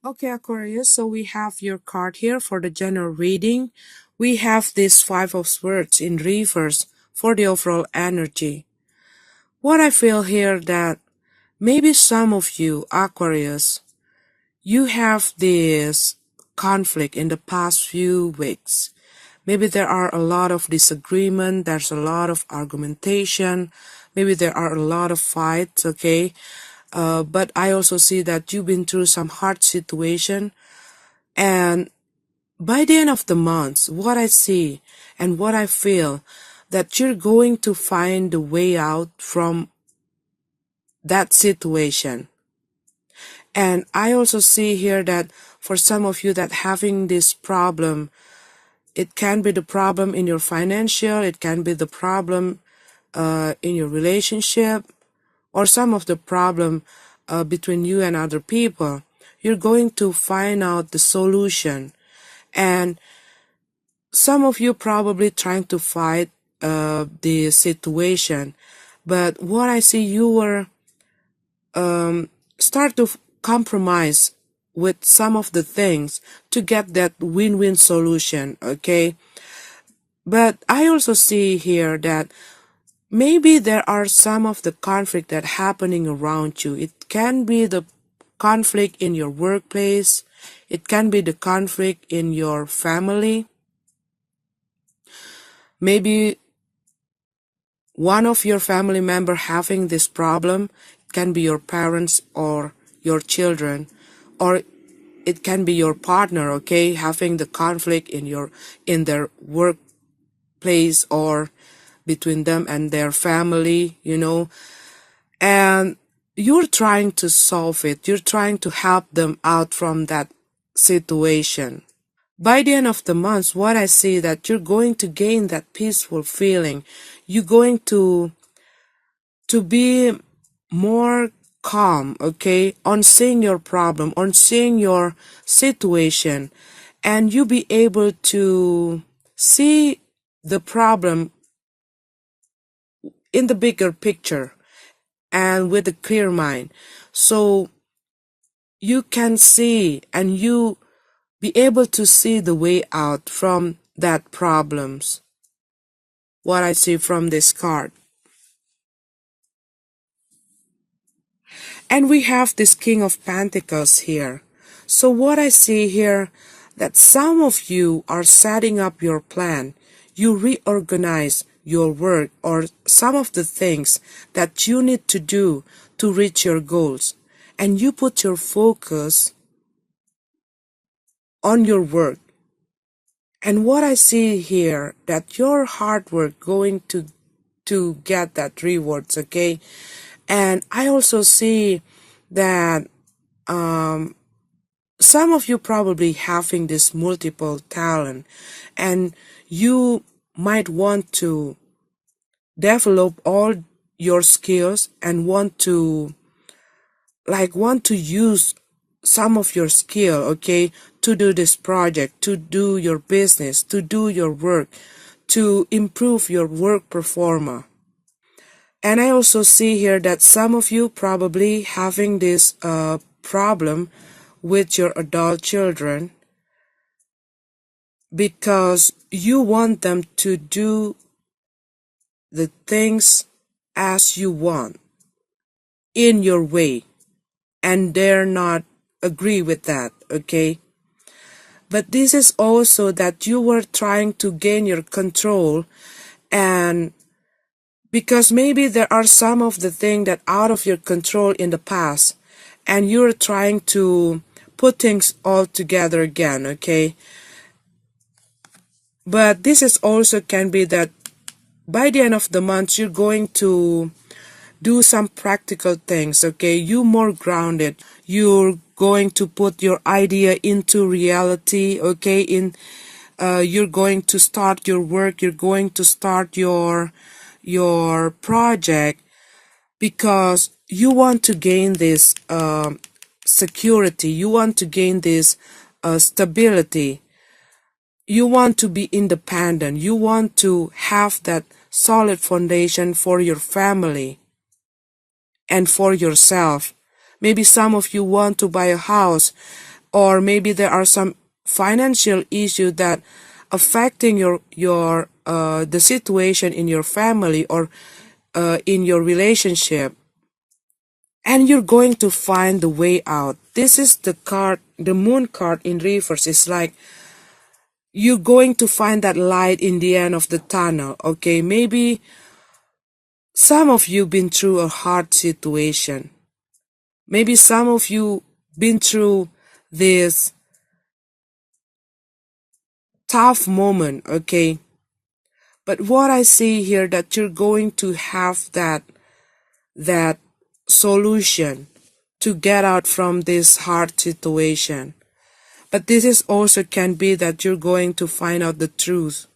Okay, Aquarius, so we have your card here for the general reading. We have this Five of Swords in reverse for the overall energy. What I feel here that maybe some of you, Aquarius, you have this conflict in the past few weeks. Maybe there are a lot of disagreement, there's a lot of argumentation, maybe there are a lot of fights, okay? But I also see that you've been through some hard situation, and by the end of the month, what I see and what I feel, that you're going to find a way out from that situation. And I also see here that for some of you that having this problem, it can be the problem in your financial, it can be the problem in your relationship, or some of the problem between you and other people. You're going to find out the solution. And some of you probably trying to fight the situation, but what I see, you were start to compromise with some of the things to get that win-win solution, okay? But I also see here that maybe there are some of the conflict that happening around you. It can be the conflict in your workplace, it can be the conflict in your family. Maybe one of your family member having this problem. It can be your parents or your children, or it can be your partner, okay, having the conflict in their workplace or between them and their family, and you're trying to solve it. You're trying to help them out from that situation. By the end of the month, what I see that you're going to gain that peaceful feeling. You're going to be more calm, okay, on seeing your problem, on seeing your situation, and you be able to see the problem in the bigger picture and with a clear mind. So you can see and you be able to see the way out from that problems. What I see from this card. And we have this King of Pentacles here. So what I see here, that some of you are setting up your plan. You reorganize your work or some of the things that you need to do to reach your goals. And you put your focus on your work. And what I see here, that your hard work going to get that rewards, okay? And I also see that some of you probably having this multiple talent, and you might want to develop all your skills and want to use some of your skill, okay, to do this project, to do your business, to do your work, to improve your work performance. And I also see here that some of you probably having this problem with your adult children, because you want them to do the things as you want in your way, and they're not agree with that, okay? But this is also that you were trying to gain your control, and because maybe there are some of the things that out of your control in the past, and you're trying to put things all together again, okay? But this is also can be that by the end of the month, you're going to do some practical things, okay? You more grounded. You're going to put your idea into reality, okay? You're going to start your work. You're going to start your project, because you want to gain this security. You want to gain this stability. You want to be independent. You want to have that solid foundation for your family and for yourself. Maybe some of you want to buy a house, or maybe there are some financial issue that affecting your the situation in your family or in your relationship, and you're going to find the way out. This is the card, the moon card in reverse. It's like you're going to find that light in the end of the tunnel. Okay, maybe some of you been through a hard situation. Maybe some of you been through this tough moment, okay? But what I see here that you're going to have that solution to get out from this hard situation. But this is also can be that you're going to find out the truth.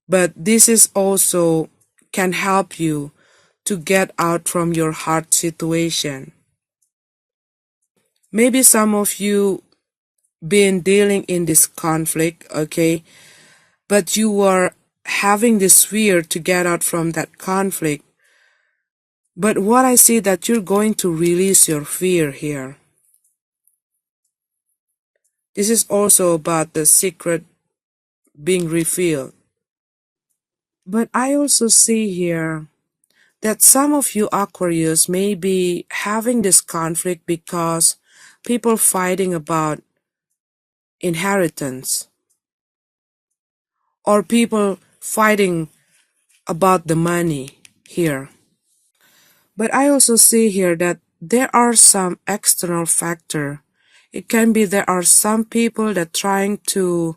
But this is also can help you to get out from your hard situation. Maybe some of you been dealing in this conflict, okay? But you were having this fear to get out from that conflict. But what I see that you're going to release your fear here. This is also about the secret being revealed. But I also see here that some of you Aquarius may be having this conflict because people fighting about inheritance, or people fighting about the money here. But I also see here that there are some external factor. It can be there are some people that trying to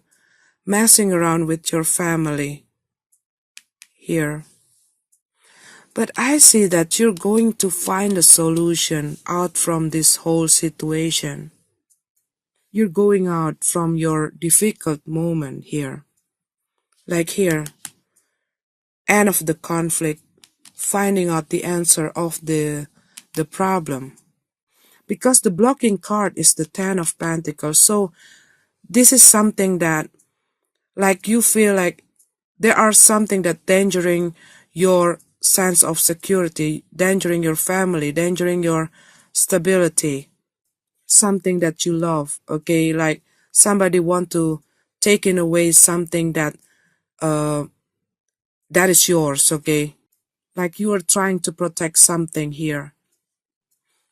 messing around with your family here. But I see that you're going to find a solution out from this whole situation. You're going out from your difficult moment here. Like here, end of the conflict, finding out the answer of the problem. Because the blocking card is the Ten of Pentacles. So this is something that like you feel like there are something that endangering your sense of security, endangering your family, endangering your stability, something that you love, okay? Like somebody want to take away something that that is yours, okay? Like you are trying to protect something here.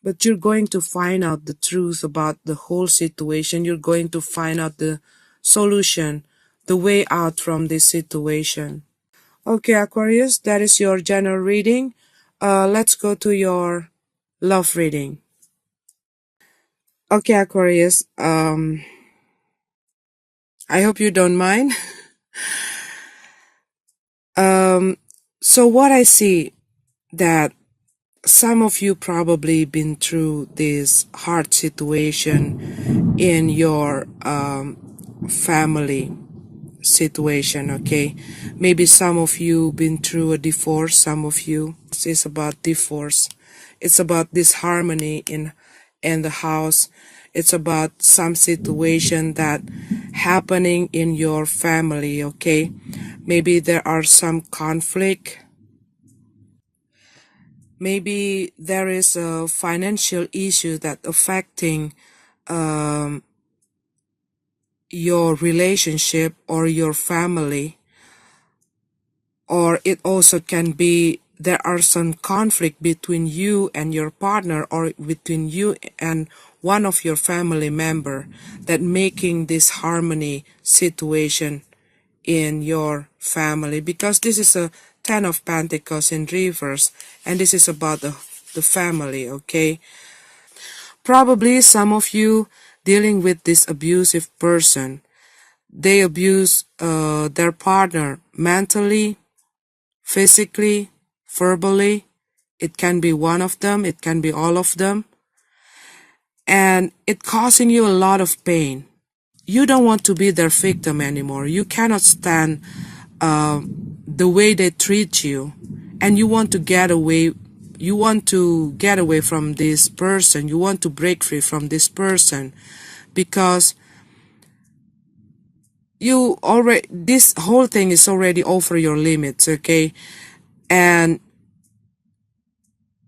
But you're going to find out the truth about the whole situation. You're going to find out the solution, the way out from this situation. Okay, Aquarius, that is your general reading. Let's go to your love reading. Okay, Aquarius, I hope you don't mind. So what I see that some of you probably been through this hard situation in your family situation, okay? Maybe some of you been through a divorce, some of you. It's about divorce. It's about disharmony in the house. It's about some situation that happening in your family, okay? Maybe there are some conflict. Maybe there is a financial issue that affecting your relationship or your family, or it also can be there are some conflict between you and your partner or between you and one of your family member that making this harmony situation in your family, because this is a Ten of Pentacles in reverse and this is about the family, okay? Probably some of you dealing with this abusive person. They abuse their partner mentally, physically, verbally. It can be one of them, it can be all of them. And it causing you a lot of pain. You don't want to be their victim anymore. You cannot stand the way they treat you. And you want to get away. You want to get away from this person. You want to break free from this person. Because you already, this whole thing is already over your limits, okay? And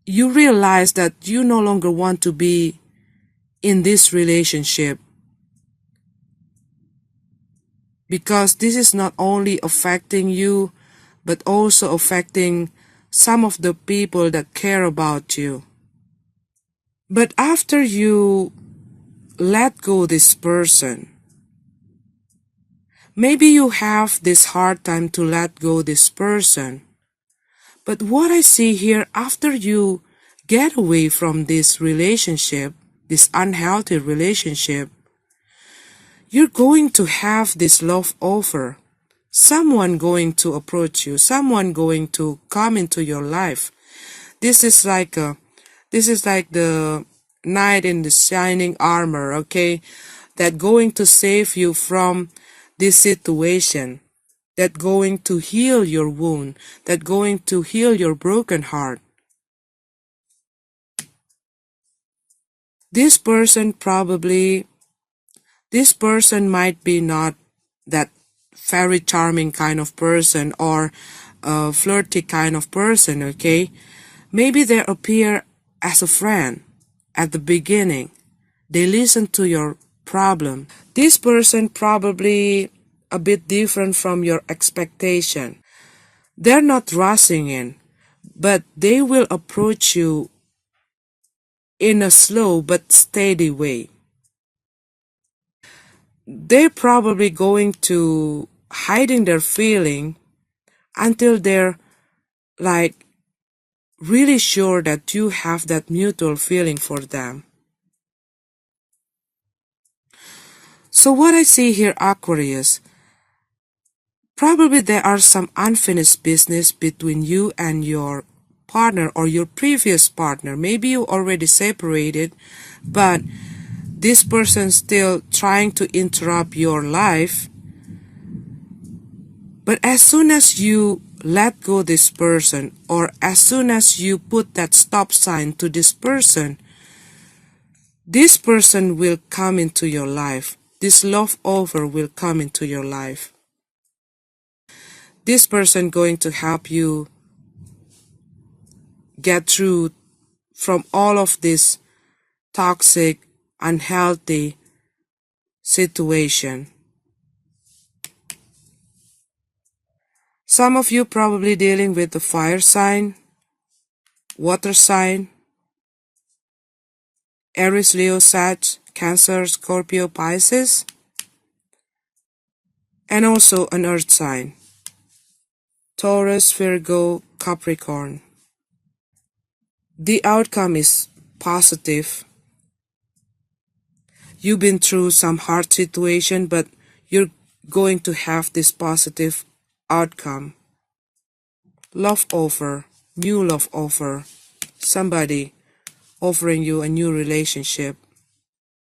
you realize that you no longer want to be in this relationship, because this is not only affecting you but also affecting some of the people that care about you. But after you let go this person, maybe you have this hard time to let go this person. But what I see here, after you get away from this relationship, this unhealthy relationship, you're going to have this love offer. Someone going to approach you, someone going to come into your life. This is like the knight in the shining armor, okay? That going to save you from this situation, that going to heal your wound, that going to heal your broken heart. This person might be not that very charming kind of person or a flirty kind of person, okay? Maybe they appear as a friend at the beginning. They listen to your problem. This person probably a bit different from your expectation. They're not rushing in, but they will approach you in a slow but steady way. They're probably going to hiding their feeling until they're like really sure that you have that mutual feeling for them. So what I see here, Aquarius, probably there are some unfinished business between you and your partner or your previous partner. Maybe you already separated, but this person still trying to interrupt your life. But as soon as you let go this person, or as soon as you put that stop sign to this person will come into your life. This love offer will come into your life. This person going to help you get through from all of this toxic, unhealthy situation. Some of you probably dealing with the fire sign, water sign, Aries, Leo, Sag, Cancer, Scorpio, Pisces, and also an earth sign, Taurus, Virgo, Capricorn. The outcome is positive. You've been through some hard situation, but you're going to have this positive outcome. Love offer, new love offer, somebody offering you a new relationship.